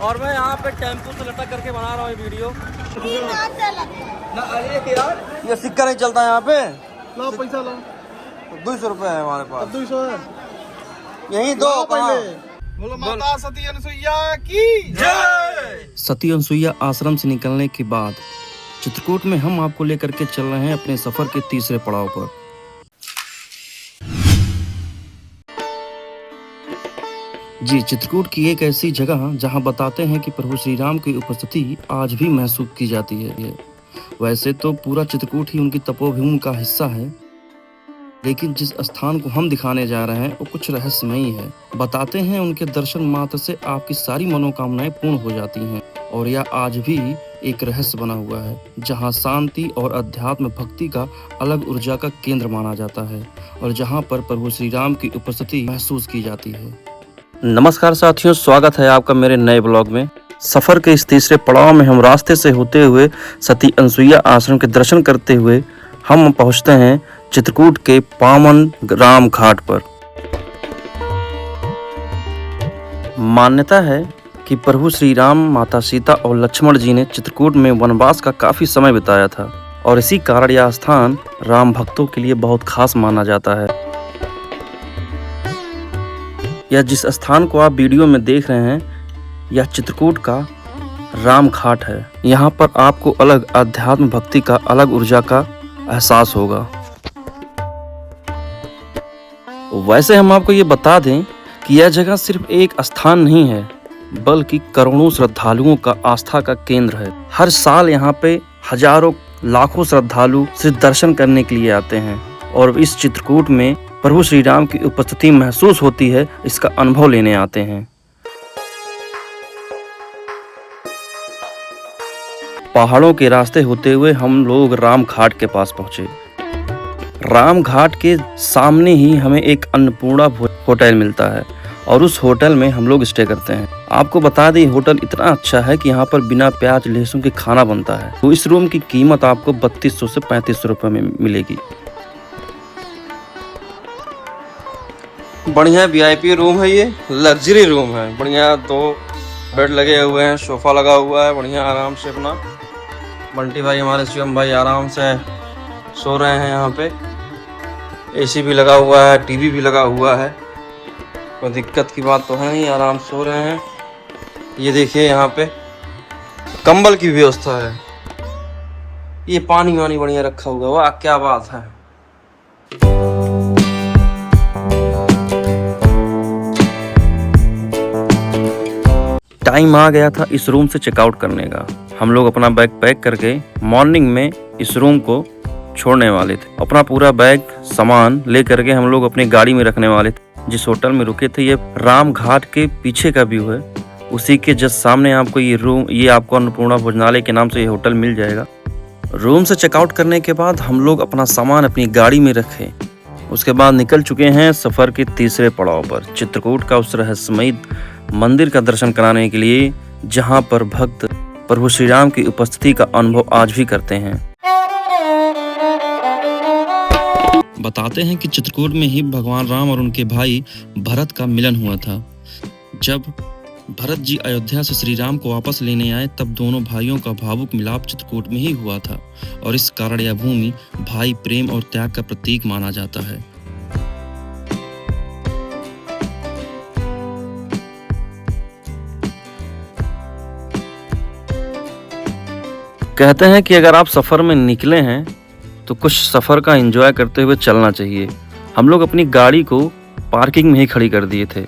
और मैं यहाँ पे टेम्पो से लटक करके बना रहा हूँ वीडियो। ना अरे यार ये सिक्का नहीं चलता यहाँ पे। लो पैसा लो। 200 रुपए है हमारे पास। 200 है यही दो पहले। बोलो माता सती अनुसुईया की जय। सती अनसुईया आश्रम से निकलने के बाद चित्रकूट में हम आपको लेकर के चल रहे हैं अपने सफर के तीसरे पड़ाव पर। जी, चित्रकूट की एक ऐसी जगह जहां बताते हैं कि प्रभु श्री राम की उपस्थिति आज भी महसूस की जाती है। वैसे तो पूरा चित्रकूट ही उनकी तपोभूमि का हिस्सा है, लेकिन जिस स्थान को हम दिखाने जा रहे हैं वो कुछ रहस्यमयी है। बताते हैं उनके दर्शन मात्र से आपकी सारी मनोकामनाएं पूर्ण हो जाती हैं, और यह आज भी एक रहस्य बना हुआ है जहां शांति और अध्यात्म भक्ति का अलग ऊर्जा का केंद्र माना जाता है, और जहां पर प्रभु श्री राम की उपस्थिति महसूस की जाती है। नमस्कार साथियों, स्वागत है आपका मेरे नए ब्लॉग में। सफर के इस तीसरे पड़ाव में हम रास्ते से होते हुए सती अनसुईया आश्रम के दर्शन करते हुए हम पहुंचते हैं चित्रकूट के पावन राम घाट पर। मान्यता है कि प्रभु श्री राम, माता सीता और लक्ष्मण जी ने चित्रकूट में वनवास का काफी समय बिताया था, और इसी कारण यह स्थान राम भक्तों के लिए बहुत खास माना जाता है। यह जिस स्थान को आप वीडियो में देख रहे हैं, यह चित्रकूट का राम घाट है। यहाँ पर आपको अलग अध्यात्म भक्ति का अलग ऊर्जा का एहसास होगा। वैसे हम आपको ये बता दें कि यह जगह सिर्फ एक स्थान नहीं है, बल्कि करोड़ों श्रद्धालुओं का आस्था का केंद्र है। हर साल यहाँ पे हजारों लाखों श्रद्धालु सिर्फ दर्शन करने के लिए आते हैं, और इस चित्रकूट में प्रभु श्री राम की उपस्थिति महसूस होती है, इसका अनुभव लेने आते हैं। पहाड़ों के रास्ते होते हुए हम लोग राम घाट के पास पहुंचे। राम घाट के सामने ही हमें एक अन्नपूर्णा होटल मिलता है, और उस होटल में हम लोग स्टे करते हैं। आपको बता दें, होटल इतना अच्छा है कि यहाँ पर बिना प्याज लहसुन के खाना बनता है। तो इस रूम की कीमत आपको 3200 से 3500 रुपए में मिलेगी। बढ़िया वीआईपी रूम है, ये लग्जरी रूम है। बढ़िया 2 बेड लगे हुए हैं, सोफा लगा हुआ है। बढ़िया आराम से अपना बंटी भाई, हमारे शिवम भाई आराम से सो रहे हैं। यहाँ पे एसी भी लगा हुआ है, टीवी भी लगा हुआ है। कोई दिक्कत की बात तो है नहीं, आराम सो रहे हैं। ये देखिए यहाँ पे कंबल की व्यवस्था है। ये पानी वानी बढ़िया रखा हुआ है। वाह क्या बात है। टाइम आ गया था इस रूम से चेकआउट करने का। हम लोग अपना बैग पैक करके मॉर्निंग में इस रूम को छोड़ने वाले थे। अपना पूरा बैग सामान ले करके हम लोग अपनी गाड़ी में रखने वाले थे। जिस होटल में रुके थे, ये राम घाट के पीछे का व्यू है। उसी के जस्ट सामने आपको ये रूम, ये आपको अन्नपूर्णा भोजनालय के नाम से ये होटल मिल जाएगा। रूम से चेकआउट करने के बाद हम लोग अपना सामान अपनी गाड़ी में रखे। उसके बाद निकल चुके हैं सफर के तीसरे पड़ाव पर, चित्रकूट का उस रहस्यमयी मंदिर का दर्शन कराने के लिए, जहां पर भक्त प्रभु श्री राम की उपस्थिति का अनुभव आज भी करते हैं। बताते हैं कि चित्रकूट में ही भगवान राम और उनके भाई भरत का मिलन हुआ था। जब भरत जी अयोध्या से श्री राम को वापस लेने आए, तब दोनों भाइयों का भावुक मिलाप चित्रकूट में ही हुआ था, और इस कारण यह भूमि भाई प्रेम और त्याग का प्रतीक माना जाता है। कहते हैं कि अगर आप सफर में निकले हैं तो कुछ सफर का एंजॉय करते हुए चलना चाहिए। हम लोग अपनी गाड़ी को पार्किंग में ही खड़ी कर दिए थे,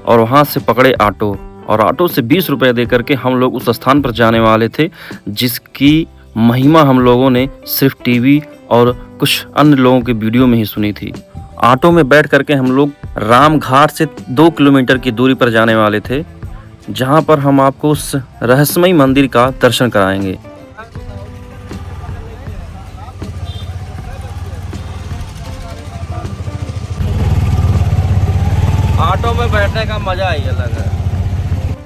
और वहां से पकड़े ऑटो, और ऑटो से 20 रुपए दे करके हम लोग उस स्थान पर जाने वाले थे जिसकी महिमा हम लोगों ने सिर्फ टीवी और कुछ अन्य लोगों के वीडियो में ही सुनी थी। ऑटो में बैठ करके हम लोग राम घाट से 2 किलोमीटर की दूरी पर जाने वाले थे, जहां पर हम आपको उस रहस्यमयी मंदिर का दर्शन कराएंगे। ऑटो में बैठने का मजा ही अलग है।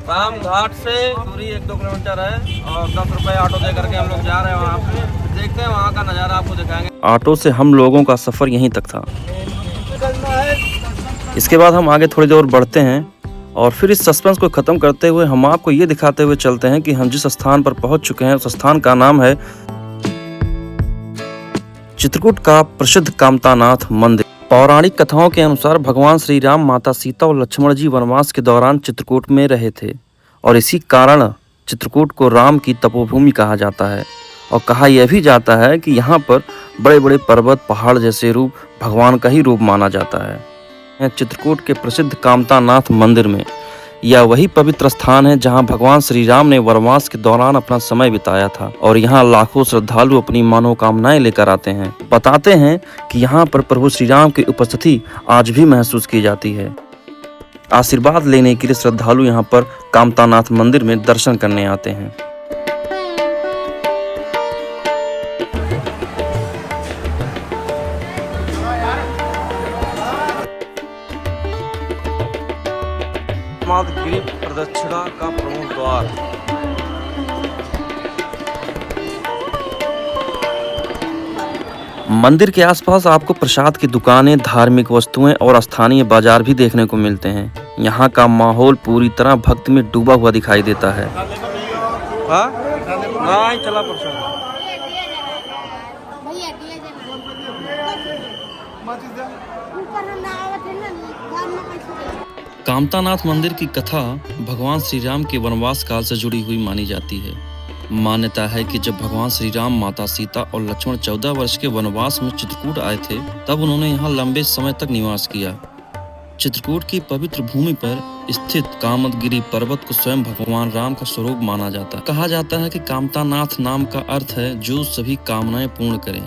राम घाट से दूरी 1-2 किलोमीटर है, और 10 रुपए ऑटो दे करके हम लोग जा रहे हैं वहाँ पे। देखते हैं वहाँ का नज़ारा, आपको दिखाएंगे। ऑटो से हम लोगों का सफ़र यहीं तक था। इसके बाद हम आगे थोड़ी देर बढ़ते हैं, और फिर इस सस्पेंस को खत्म करते हुए हम आपको ये दिखाते हुए चलते हैं कि हम जिस स्थान पर पहुंच चुके हैं उस स्थान का नाम है चित्रकूट का प्रसिद्ध कामतानाथ मंदिर। पौराणिक कथाओं के अनुसार भगवान श्री राम, माता सीता और लक्ष्मण जी वनवास के दौरान चित्रकूट में रहे थे और इसी कारण चित्रकूट को राम की तपोभूमि कहा जाता है। और कहा यह भी जाता है कि यहाँ पर बड़े बड़े पर्वत, पहाड़ जैसे रूप भगवान का ही रूप माना जाता है। चित्रकूट के प्रसिद्ध कामतानाथ मंदिर में यह वही पवित्र स्थान है जहाँ भगवान श्री राम ने वनवास के दौरान अपना समय बिताया था और यहाँ लाखों श्रद्धालु अपनी मनोकामनाएं लेकर आते हैं। बताते हैं कि यहाँ पर प्रभु श्री राम की उपस्थिति आज भी महसूस की जाती है। आशीर्वाद लेने के लिए श्रद्धालु यहाँ पर कामतानाथ मंदिर में दर्शन करने आते हैं। गिरी प्रदक्षिणा का प्रमुख द्वार। मंदिर के आसपास आपको प्रसाद की दुकानें, धार्मिक वस्तुएं और स्थानीय बाजार भी देखने को मिलते हैं। यहाँ का माहौल पूरी तरह भक्ति में डूबा हुआ दिखाई देता है। चला प्रसाद कामतानाथ मंदिर की कथा भगवान श्री राम के वनवास काल से जुड़ी हुई मानी जाती है। मान्यता है कि जब भगवान श्री राम, माता सीता और लक्ष्मण 14 वर्ष के वनवास में चित्रकूट आए थे, तब उन्होंने यहाँ लंबे समय तक निवास किया। चित्रकूट की पवित्र भूमि पर स्थित कामदगिरी पर्वत को स्वयं भगवान राम का स्वरूप माना जाता है। कहा जाता है कि कामतानाथ नाम का अर्थ है जो सभी कामनाएं पूर्ण करें।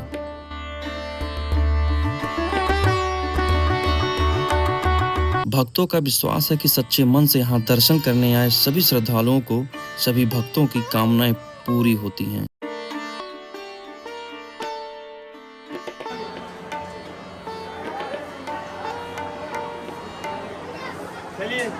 भक्तों का विश्वास है कि सच्चे मन से यहाँ दर्शन करने आए सभी श्रद्धालुओं को सभी भक्तों की कामनाएं पूरी होती हैं। चलिए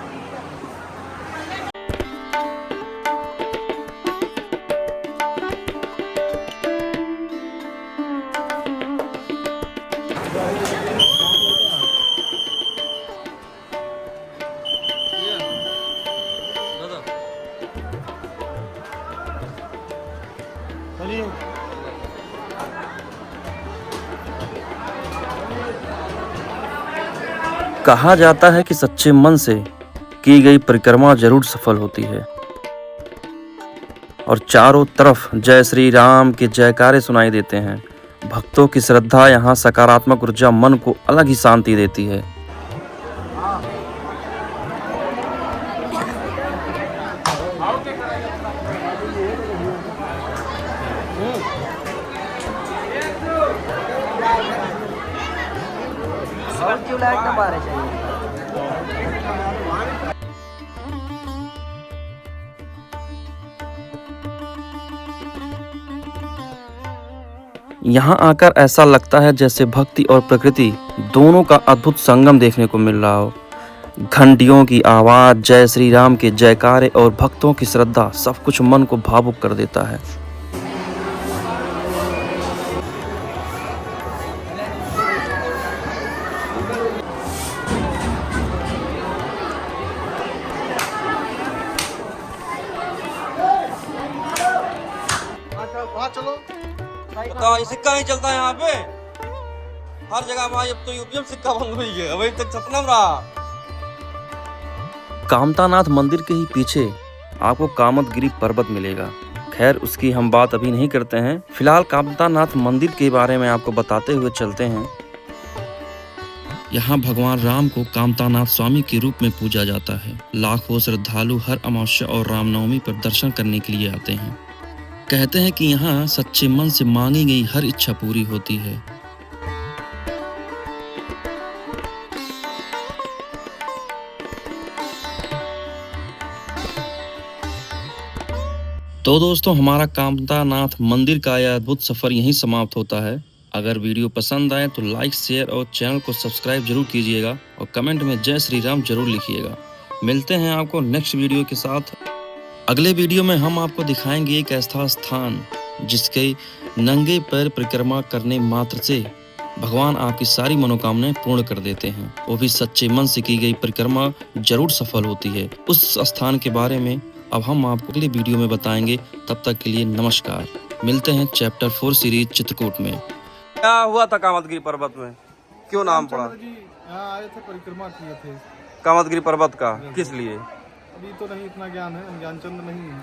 कहा जाता है कि सच्चे मन से की गई परिक्रमा जरूर सफल होती है और चारों तरफ जय श्री राम के जयकारे सुनाई देते हैं। भक्तों की श्रद्धा यहाँ सकारात्मक ऊर्जा मन को अलग ही शांति देती है। यहाँ आकर ऐसा लगता है जैसे भक्ति और प्रकृति दोनों का अद्भुत संगम देखने को मिल रहा हो। घंटियों की आवाज, जय श्री राम के जयकारे और भक्तों की श्रद्धा सब कुछ मन को भावुक कर देता है। चलो तो ये सिक्का नहीं चलता यहाँ पे, हर जगह भाई अब तो यूपी में सिक्का बंद हुई है, अभी तक सतनाम रहा। कामतानाथ मंदिर के ही पीछे आपको कामदगिरी पर्वत मिलेगा। खैर उसकी हम बात अभी नहीं करते हैं, फिलहाल कामतानाथ मंदिर के बारे में आपको बताते हुए चलते हैं। यहाँ भगवान राम को कामतानाथ स्वामी के रूप में पूजा जाता है। लाखों श्रद्धालु हर अमावस्या और रामनवमी पर दर्शन करने के लिए आते हैं। कहते हैं कि यहाँ सच्चे मन से मांगी गई हर इच्छा पूरी होती है। तो दोस्तों हमारा कामतानाथ मंदिर का यह अद्भुत सफर यहीं समाप्त होता है। अगर वीडियो पसंद आए तो लाइक, शेयर और चैनल को सब्सक्राइब जरूर कीजिएगा और कमेंट में जय श्री राम जरूर लिखिएगा। मिलते हैं आपको नेक्स्ट वीडियो के साथ। अगले वीडियो में हम आपको दिखाएंगे एक ऐसा स्थान जिसके नंगे पैर परिक्रमा करने मात्र से भगवान आपकी सारी मनोकामनाएं पूर्ण कर देते हैं, वो भी सच्चे मन से की गई परिक्रमा जरूर सफल होती है। उस स्थान के बारे में अब हम आपको अगले वीडियो में बताएंगे। तब तक के लिए नमस्कार। मिलते हैं चैप्टर 4 सीरीज चित्रकूट में। क्या हुआ था कामतगिरी पर्वत में, क्यों नाम पड़ा? रामचंद्र जी यहाँ आए थे, परिक्रमा किए थे। कामतगिरी पर्वत का किस लिए? अभी तो नहीं इतना ज्ञान है, ज्ञानचंद नहीं है।